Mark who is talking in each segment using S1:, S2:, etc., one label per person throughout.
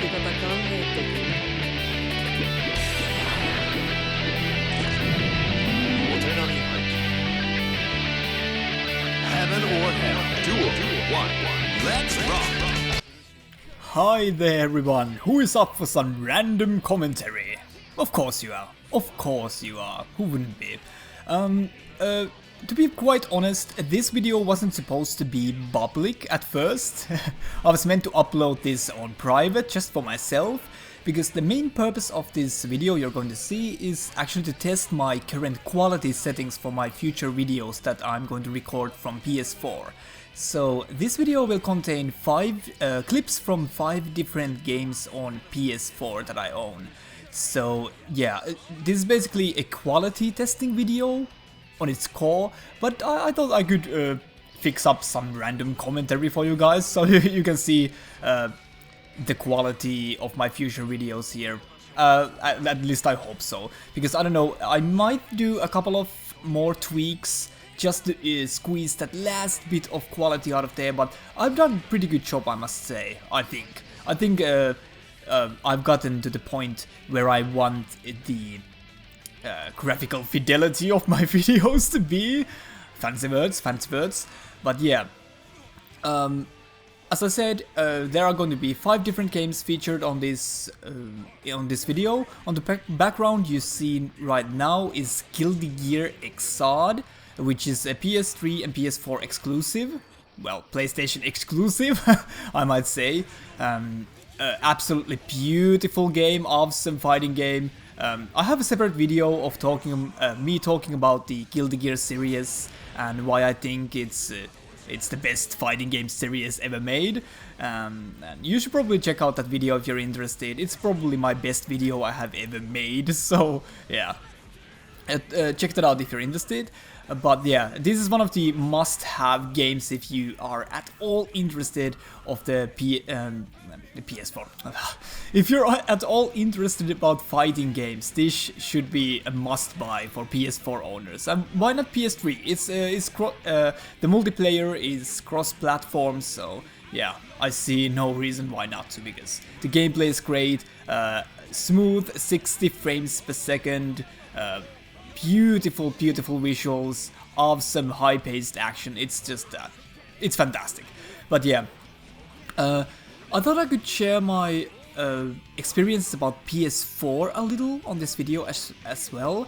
S1: け方考えとく。
S2: Heaven or hell. Duel 1. Let's rock.
S3: Hi there everyone, who is up for some random commentary? Of course you are. Of course you are. Who wouldn't be? To be quite honest, this video wasn't supposed to be public at first. I was meant to upload this on private just for myself, because the main purpose of this video you're going to see is actually to test my current quality settings for my future videos that I'm going to record from PS4. So this video will contain 5 clips from 5 different games on PS4 that I own. So yeah, this is basically a quality testing video on its core, but I thought I could fix up some random commentary for you guys, so you can see the quality of my future videos here. At least I hope so, because I don't know, I might do a couple of more tweaks just to squeeze that last bit of quality out of there, but I've done a pretty good job, I must say. I think I've gotten to the point where I want the graphical fidelity of my videos to be. Fancy words. But yeah, as I said, there are going to be 5 different games featured on this video. On the background you see right now is Gear Xrd, which is a PS3 and PS4 exclusive. Well, PlayStation exclusive, I might say. Absolutely beautiful game, awesome fighting game. I have a separate video of me talking about the Guilty Gear series and why I think it's the best fighting game series ever made. And you should probably check out that video if you're interested. It's probably my best video I have ever made, so yeah. Check that out if you're interested. But yeah, this is one of the must-have games if you are at all interested of the PS4. If you're at all interested about fighting games, this should be a must-buy for PS4 owners. And why not PS3? The multiplayer is cross-platform, so yeah, I see no reason why not to, because the gameplay is great, smooth 60 frames per second, beautiful visuals, awesome high-paced action. It's just it's fantastic. But yeah, I thought I could share my experience about PS4 a little on this video as well.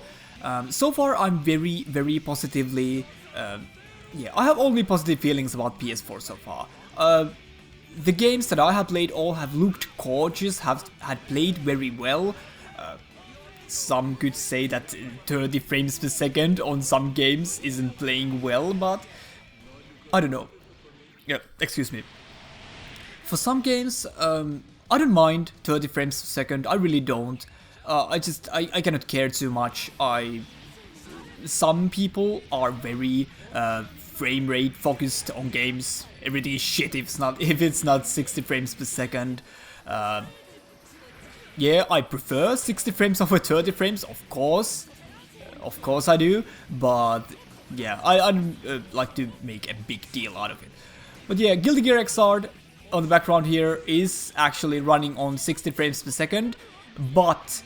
S3: So far I'm very positively, yeah, I have only positive feelings about PS4 so far. The games that I have played all have looked gorgeous, had played very well. Some could say that 30 frames per second on some games isn't playing well, but I don't know. Yeah, excuse me. For some games, I don't mind 30 frames per second, I really don't. I cannot care too much. Some people are very frame rate focused on games. Everything is shit if it's not 60 frames per second. Yeah, I prefer 60 frames over 30 frames, of course I do, but yeah, I don't like to make a big deal out of it. But yeah, Guilty Gear Xrd on the background here is actually running on 60 frames per second, but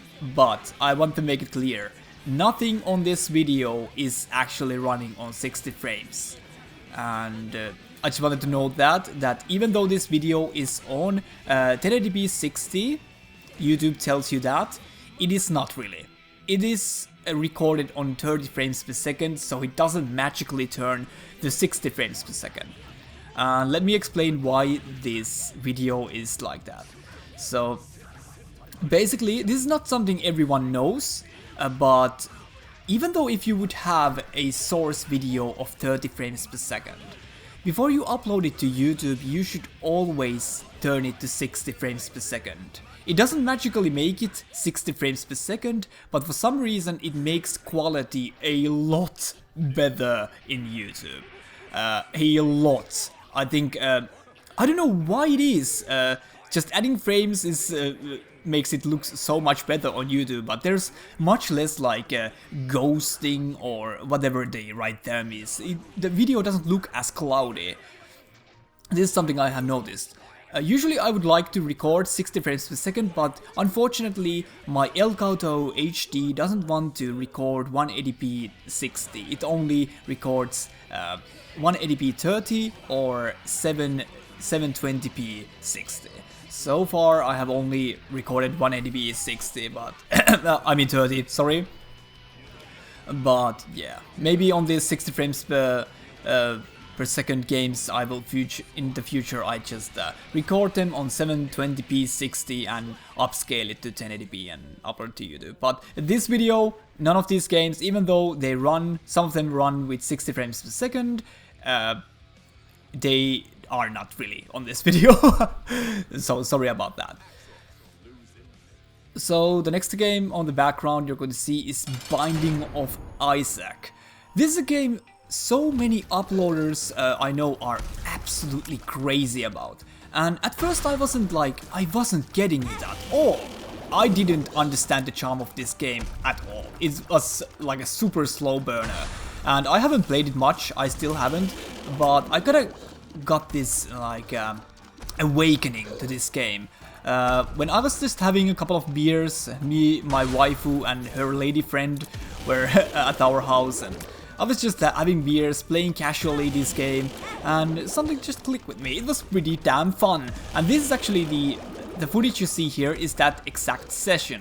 S3: I want to make it clear, nothing on this video is actually running on 60 frames. And I just wanted to note that even though this video is on 1080p 60, YouTube tells you that, it is not really. It is recorded on 30 frames per second, so it doesn't magically turn to 60 frames per second. Let me explain why this video is like that. So basically, this is not something everyone knows, but even though if you would have a source video of 30 frames per second, before you upload it to YouTube, you should always turn it to 60 frames per second. It doesn't magically make it 60 frames per second, but for some reason it makes quality a lot better in YouTube. A lot. I think, I don't know why it is, just adding frames is makes it look so much better on YouTube, but there's much less like ghosting or whatever the right term is. The video doesn't look as cloudy. This is something I have noticed. Usually I would like to record 60 frames per second, but unfortunately my Elgato HD doesn't want to record 180p 60. It only records 180p 30 or 720p 60. So far I have only recorded 180p 60, but I mean 30, sorry. But yeah, maybe on these 60 frames per second games I will in the future I just record them on 720p 60 and upscale it to 1080p and upload to YouTube. But this video, none of these games, even though they run, some of them run with 60 frames per second, they are not really on this video. So sorry about that. So the next game on the background you're going to see is Binding of Isaac. This is a game so many uploaders I know are absolutely crazy about. And at first I wasn't getting it at all. I didn't understand the charm of this game at all. It was like a super slow burner. And I haven't played it much, I still haven't. But I kinda got this like awakening to this game. When I was just having a couple of beers, me, my waifu and her lady friend were at our house, and I was just having beers, playing casually this game, and something just clicked with me. It was pretty damn fun. And this is actually the footage you see here is that exact session.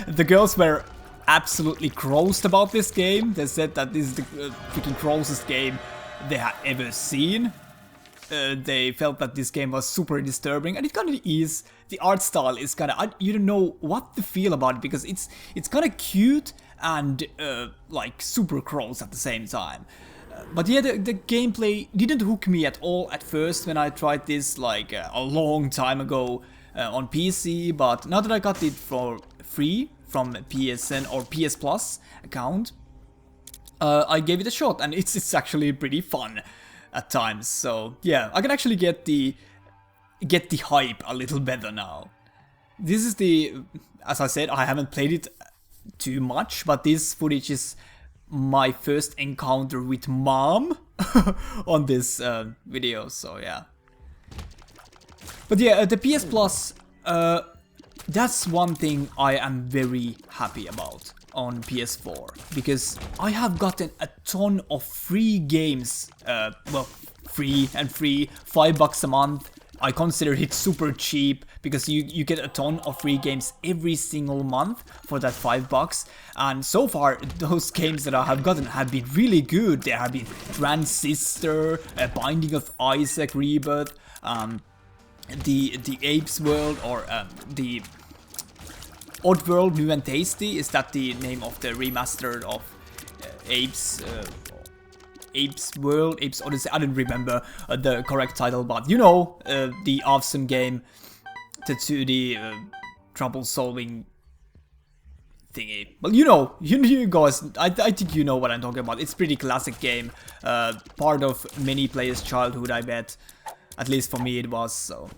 S3: The girls were absolutely grossed about this game. They said that this is the freaking grossest game they had ever seen. They felt that this game was super disturbing, and it kind of is. The art style is kind of, you don't know what to feel about it, because it's kind of cute and like super gross at the same time. But yeah, the gameplay didn't hook me at all at first when I tried this like a long time ago on PC, but now that I got it for free from PSN or PS Plus account, I gave it a shot, and it's actually pretty fun at times. So yeah, I can actually get the hype a little better now. This is as I said, I haven't played it too much, but this footage is my first encounter with Mom on this video, so yeah. But yeah, the PS Plus, that's one thing I am very happy about on PS4, because I have gotten a ton of free games, well, free, $5 a month. I consider it super cheap, because you get a ton of free games every single month for that $5. And so far, those games that I have gotten have been really good. There have been Transistor, Binding of Isaac Rebirth, the Apes World, or the Oddworld New and Tasty. Is that the name of the remastered of Apes World, Apes Odyssey? I don't remember the correct title, but you know, the awesome game, the 2D trouble solving thingy. Well, you know, you guys, I think you know what I'm talking about. It's pretty classic game, part of many players' childhood, I bet. At least for me it was. So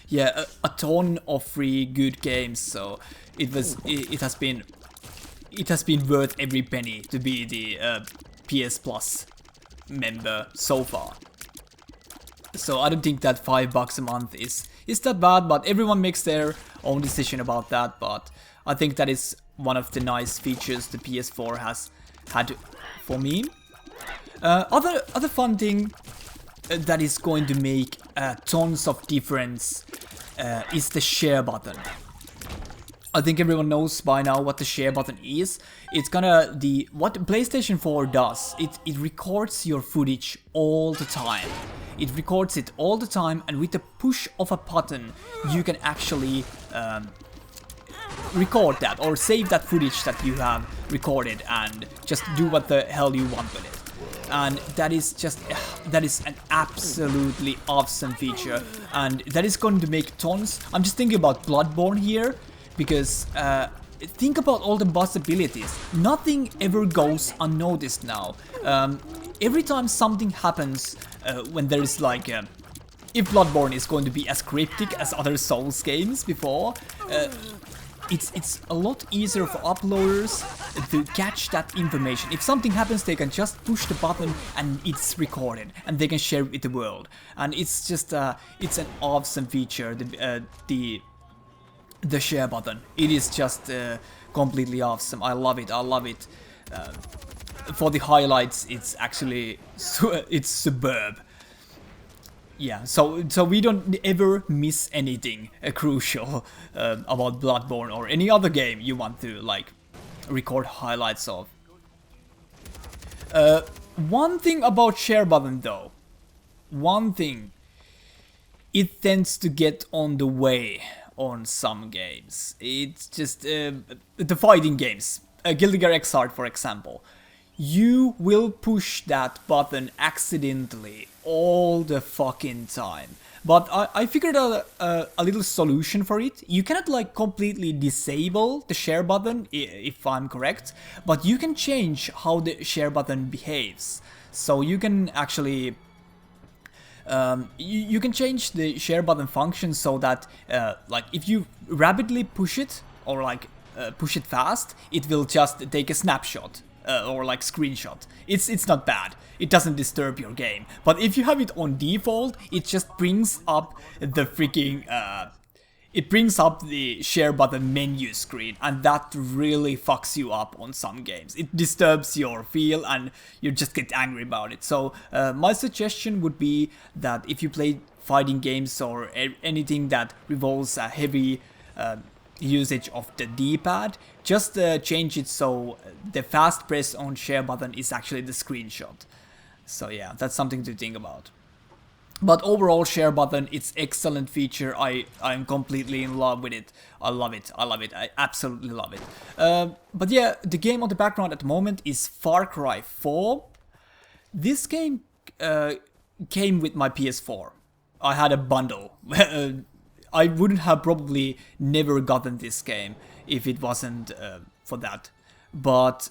S3: yeah, a ton of free good games. So it has been worth every penny to be the PS Plus member so far. So I don't think that $5 a month is that bad, but everyone makes their own decision about that. But I think that is one of the nice features the PS4 has had for me. Other fun thing that is going to make tons of difference is the share button. I think everyone knows by now what the share button is. It's kinda what PlayStation 4 does. It records your footage all the time. It records it all the time, and with the push of a button, you can actually record that or save that footage that you have recorded and just do what the hell you want with it. And that is an absolutely awesome feature, and that is going to make tons. I'm just thinking about Bloodborne here, because think about all the possibilities. Nothing ever goes unnoticed now. Every time something happens, when there's like if Bloodborne is going to be as cryptic as other Souls games before, it's a lot easier for uploaders to catch that information. If something happens, they can just push the button and it's recorded, and they can share it with the world. And it's just it's an awesome feature. The share button. It is just completely awesome. I love it. I love it. For the highlights, it's actually it's superb. Yeah, so we don't ever miss anything crucial about Bloodborne or any other game you want to like record highlights of. One thing about share button though, one thing, it tends to get on the way on some games. It's just the fighting games, Gear Xrd for example. You will push that button accidentally all the fucking time. But I figured out a little solution for it. You cannot like completely disable the share button, if I'm correct, but you can change how the share button behaves. So you can actually you can change the share button function so that like if you rapidly push it or like push it fast, it will just take a snapshot. Or like screenshot. It's not bad. It doesn't disturb your game. But if you have it on default, it just brings up the freaking it brings up the share button menu screen, and that really fucks you up on some games. It disturbs your feel and you just get angry about it. So my suggestion would be that if you play fighting games or anything that revolves a heavy usage of the D-pad, just change it so the fast press on share button is actually the screenshot. So yeah, that's something to think about. But overall, share button, it's excellent feature. I'm completely in love with it. I love it. I love it. I absolutely love it. But yeah, the game on the background at the moment is Far Cry 4. This game came with my PS4. I had a bundle. I wouldn't have probably never gotten this game if it wasn't for that. But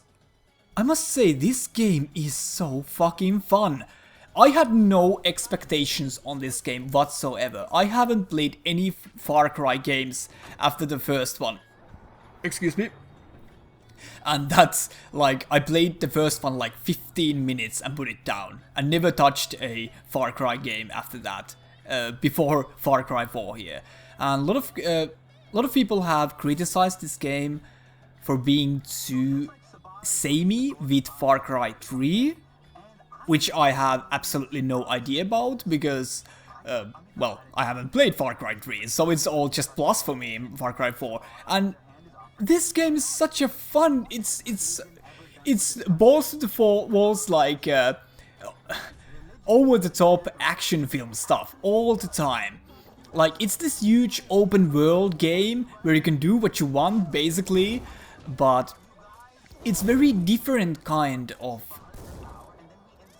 S3: I must say, this game is so fucking fun. I had no expectations on this game whatsoever. I haven't played any Far Cry games after the first one. Excuse me. And that's like, I played the first one like 15 minutes and put it down. I never touched a Far Cry game after that. Before Far Cry 4 here. And a lot of people have criticized this game for being too samey with Far Cry 3, which I have absolutely no idea about because, well, I haven't played Far Cry 3, so it's all just plus for me in Far Cry 4. And this game is such a fun, it's balls to the walls like over-the-top action film stuff all the time. Like, it's this huge open world game where you can do what you want basically, but it's very different kind of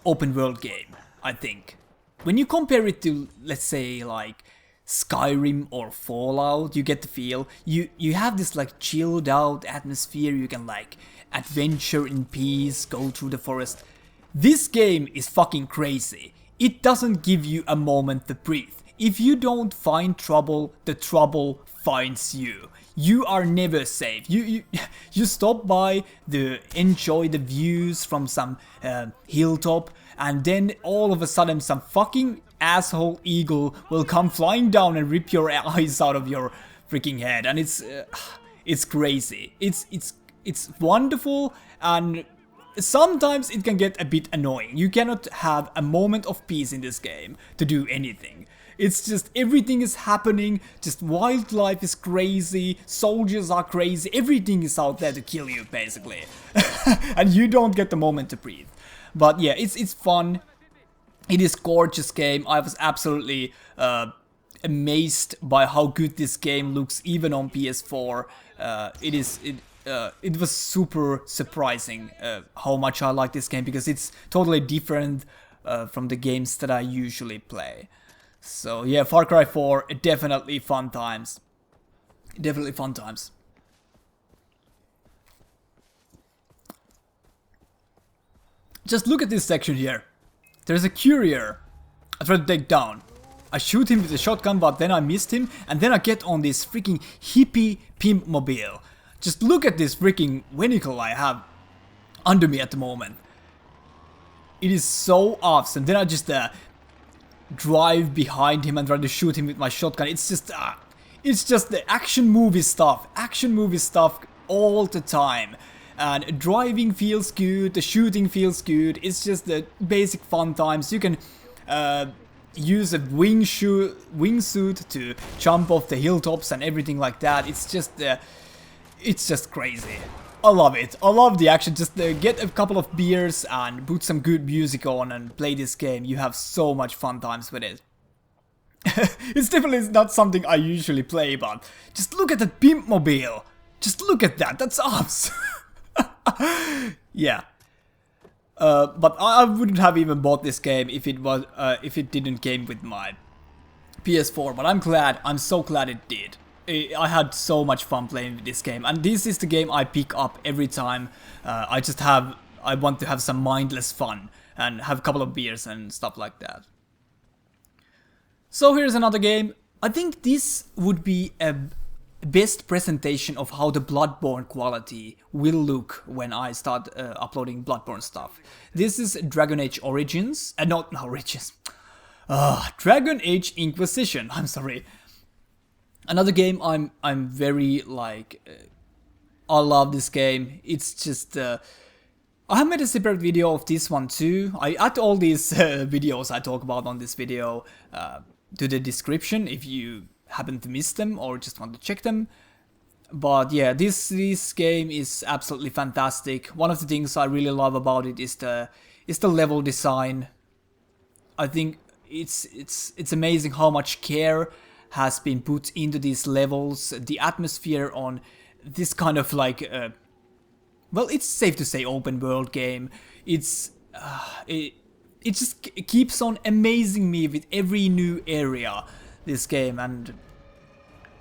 S3: open world game, I think. When you compare it to, let's say, like Skyrim or Fallout, you get the feel. You have this like chilled out atmosphere, you can like adventure in peace, go through the forest. This game is fucking crazy. It doesn't give you a moment to breathe. If you don't find trouble, the trouble finds you. You are never safe. You stop by to enjoy the views from some hilltop, and then all of a sudden some fucking asshole eagle will come flying down and rip your eyes out of your freaking head, and it's crazy. It's wonderful, and sometimes it can get a bit annoying. You cannot have a moment of peace in this game to do anything. It's just everything is happening, just wildlife is crazy, soldiers are crazy, everything is out there to kill you basically. And you don't get the moment to breathe. But yeah, it's fun. It is gorgeous game. I was absolutely amazed by how good this game looks even on PS4. It was super surprising how much I like this game because it's totally different from the games that I usually play. So yeah, Far Cry 4, definitely fun times. Definitely fun times. Just look at this section here. There's a courier I tried to take down. I shoot him with a shotgun, but then I missed him, and then I get on this freaking hippie pimp mobile. Just look at this freaking vehicle I have under me at the moment. It is so awesome. Then I just drive behind him and try to shoot him with my shotgun. It's just the action movie stuff all the time. And driving feels good, the shooting feels good. It's just the basic fun times. You can use a wingsuit to jump off the hilltops and everything like that. It's just crazy. I love it. I love the action. Just get a couple of beers and put some good music on and play this game. You have so much fun times with it. It's definitely not something I usually play, but just look at that pimp mobile. Just look at that. That's awesome. Yeah. But I wouldn't have even bought this game if it didn't came with my PS4. But I'm so glad it did. I had so much fun playing with this game, and this is the game I pick up every time. I want to have some mindless fun and have a couple of beers and stuff like that. So here's another game. I think this would be a best presentation of how the Bloodborne quality will look when I start uploading Bloodborne stuff. This is Dragon Age Origins, not Origins. Dragon Age Inquisition. I'm sorry. Another game I'm very like. I love this game. It's just. I have made a separate video of this one too. I add all these videos I talk about on this video to the description if you happen to miss them or just want to check them. But yeah, this game is absolutely fantastic. One of the things I really love about it is the level design. I think it's amazing how much care has been put into these levels. The atmosphere on this kind of like well, it's safe to say open world game. It just keeps on amazing me with every new area, this game. And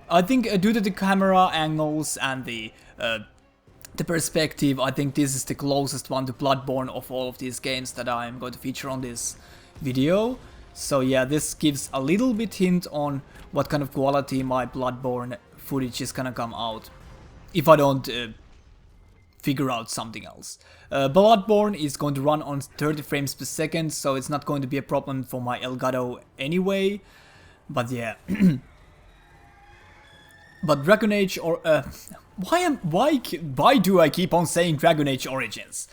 S3: I think due to the camera angles and the perspective, I think this is the closest one to Bloodborne of all of these games that I'm going to feature on this video. So yeah, this gives a little bit hint on what kind of quality my Bloodborne footage is gonna come out if I don't figure out something else. Bloodborne is going to run on 30 frames per second, so it's not going to be a problem for my Elgato anyway. But yeah. But Dragon Age or why do I keep on saying Dragon Age Origins?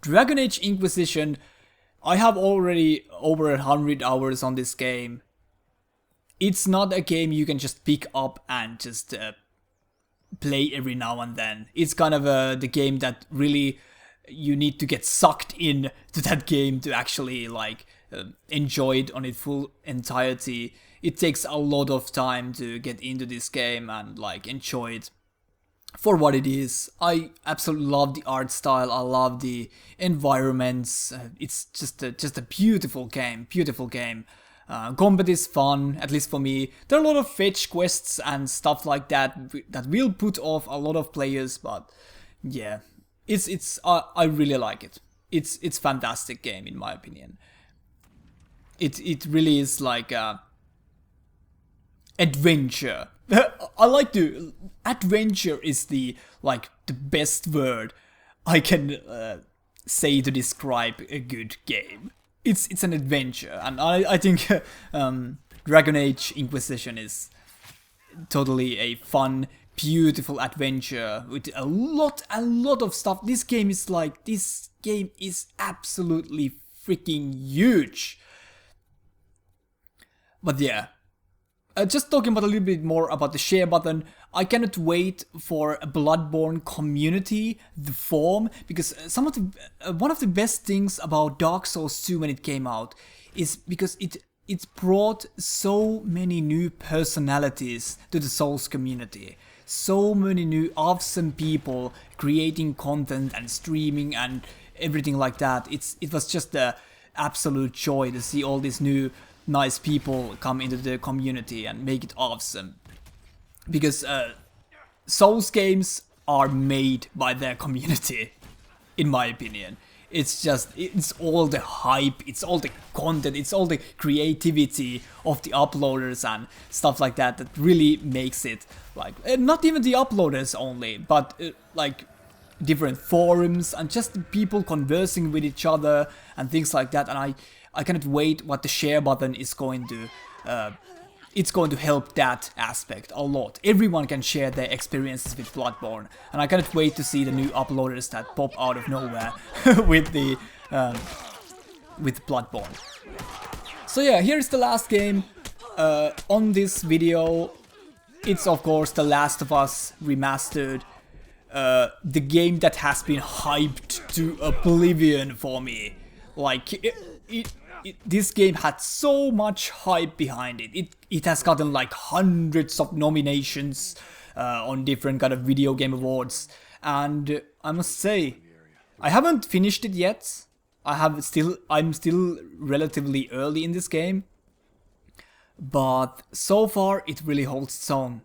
S3: Dragon Age Inquisition. I have already over 100 hours on this game. It's not a game you can just pick up and just play every now and then. It's kind of the game that really you need to get sucked in to that game to actually like enjoy it on its full entirety. It takes a lot of time to get into this game and like enjoy it for what it is. I absolutely love the art style. I love the environments. It's just a beautiful game. Combat is fun, at least for me. There are a lot of fetch quests and stuff like that that will put off a lot of players, but yeah, I really like it. It's fantastic game in my opinion. It really is like adventure. I like to. Adventure is the best word I can say to describe a good game. It's an adventure, and I think Dragon Age Inquisition is totally a fun, beautiful adventure with a lot of stuff. This game is absolutely freaking huge. But yeah. Just talking about a little bit more about the share button, I cannot wait for a Bloodborne community to form, because one of the best things about Dark Souls 2 when it came out is because it brought so many new personalities to the Souls community. So many new awesome people creating content and streaming and everything like that. It was just an absolute joy to see all these new nice people come into the community and make it awesome. Because Souls games are made by their community, in my opinion. it's all the hype, it's all the content, it's all the creativity of the uploaders and stuff like that that really makes it, like, not even the uploaders only, but like different forums and just people conversing with each other and things like that. And I cannot wait what the share button is going to it's going to help that aspect a lot. Everyone can share their experiences with Bloodborne, and I cannot wait to see the new uploaders that pop out of nowhere with the with Bloodborne. So yeah, here's the last game on this video. It's of course The Last of Us Remastered, the game that has been hyped to oblivion for me. Like this game had so much hype behind it. It has gotten like hundreds of nominations on different kind of video game awards, and I must say, I haven't finished it yet. I'm still relatively early in this game, but so far it really holds its own.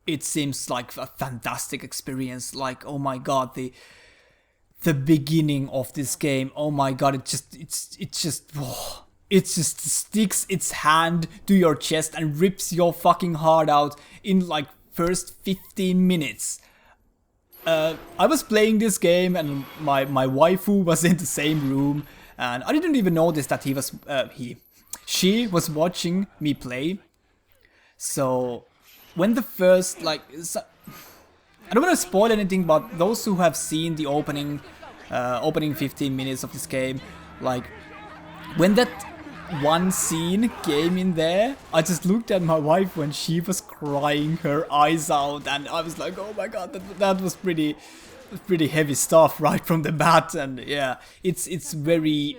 S3: It seems like a fantastic experience. Like, oh my god, the beginning of this game, oh my god, it just sticks its hand to your chest and rips your fucking heart out in like first 15 minutes. I was playing this game and my waifu was in the same room, and I didn't even notice that she was watching me play. So when the first, like, I don't want to spoil anything, but those who have seen the opening 15 minutes of this game, like, when that one scene came in there, I just looked at my wife when she was crying her eyes out, and I was like, oh my god, that was pretty heavy stuff right from the bat. And yeah, it's very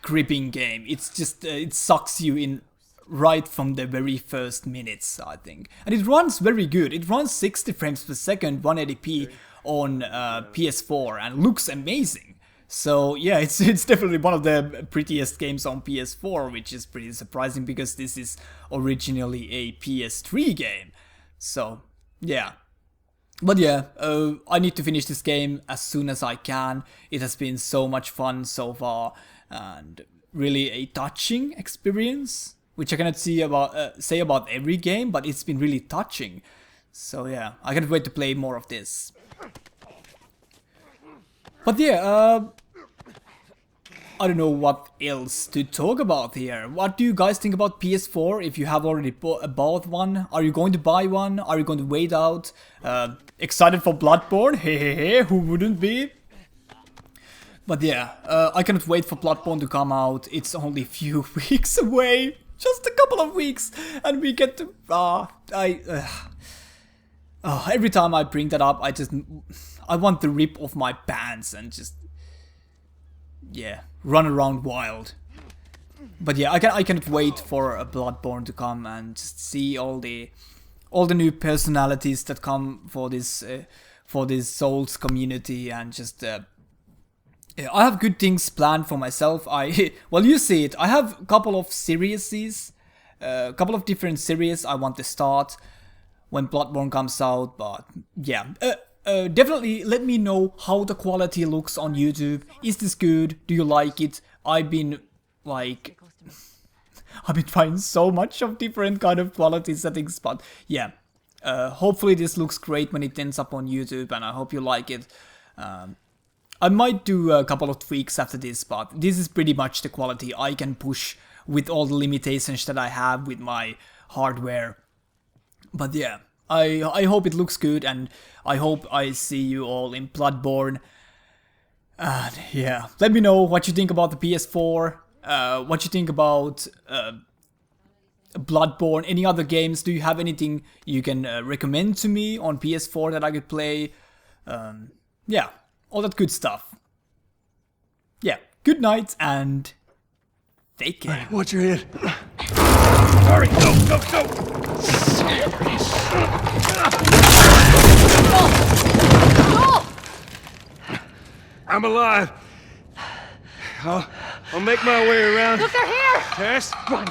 S3: gripping game. It's just it sucks you in right from the very first minutes, I think. And it runs very good. It runs 60 frames per second, 180p on PS4 and looks amazing. So yeah, it's definitely one of the prettiest games on PS4, which is pretty surprising because this is originally a PS3 game. So yeah. But yeah, I need to finish this game as soon as I can. It has been so much fun so far, and really a touching experience, which I cannot say about every game, but it's been really touching. So yeah, I can't wait to play more of this. But yeah, I don't know what else to talk about here. What do you guys think about PS4? If you have already bought one, are you going to buy one? Are you going to wait out? Excited for Bloodborne? Hey, who wouldn't be? But yeah, I cannot wait for Bloodborne to come out. It's only a few weeks away. Just a couple of weeks, and we get to... every time I bring that up, I want to rip off my pants and just... yeah, run around wild. But yeah, I cannot wait for a Bloodborne to come and just see all the new personalities that come for this Souls community, and just yeah, I have good things planned for myself. Well, you see it. I have a couple of different series I want to start when Bloodborne comes out. But yeah, definitely let me know how the quality looks on YouTube. Is this good? Do you like it? I've been trying so much of different kind of quality settings, but yeah, hopefully this looks great when it ends up on YouTube, and I hope you like it. I might do a couple of tweaks after this, but this is pretty much the quality I can push with all the limitations that I have with my hardware. But yeah, I hope it looks good, and I hope I see you all in Bloodborne. And yeah, let me know what you think about the PS4, what you think about Bloodborne, any other games. Do you have anything you can recommend to me on PS4 that I could play? Yeah, all that good stuff. Yeah, good night and take care.
S1: Right, watch your head. Sorry, go. I'm alive. I'll make my way around.
S4: Look, they're here!
S1: Tess?
S4: Run!